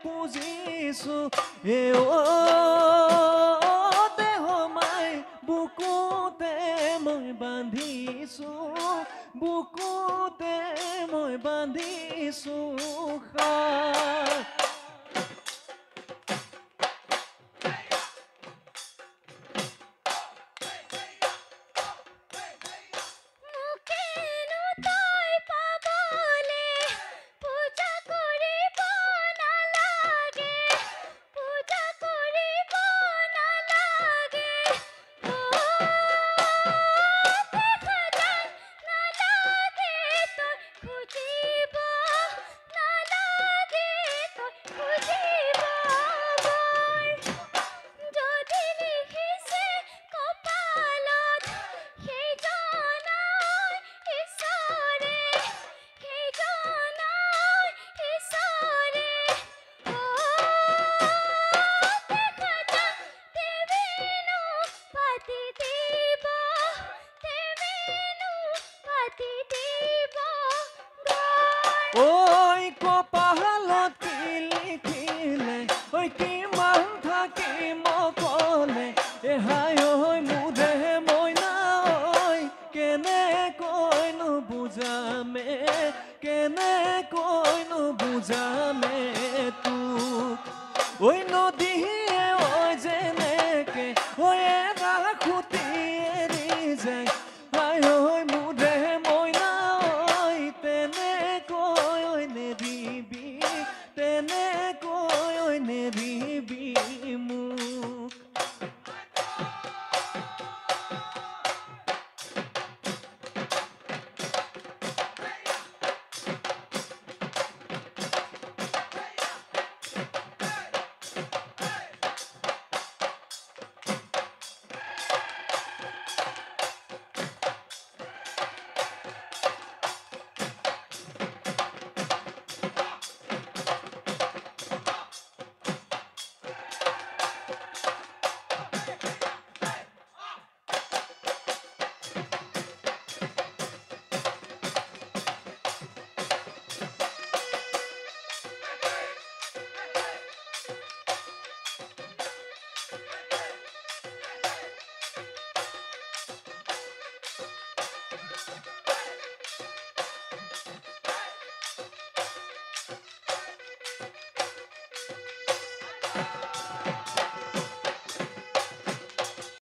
খুজিছো এ দেহ মাই বুকুতে মই বান্ধিছো বুকুতে মই বান্ধিছো ঐ কপালত কি লিখিলে ঐ কিমান থাকিম অকলে এহাই ঐ মুদে মইনা ঐ কেনেকৈনো বুজামে কেনেকৈনো বুজামে তোক ঐ নদীয়ে ঐ যেনেকে ঐ এটা খুটি এৰি যায় হাই ঐ মুদে মইনা ঐ তেনেকৈ ঐ নেৰিবি তেনেকৈ ঐ নেৰিবি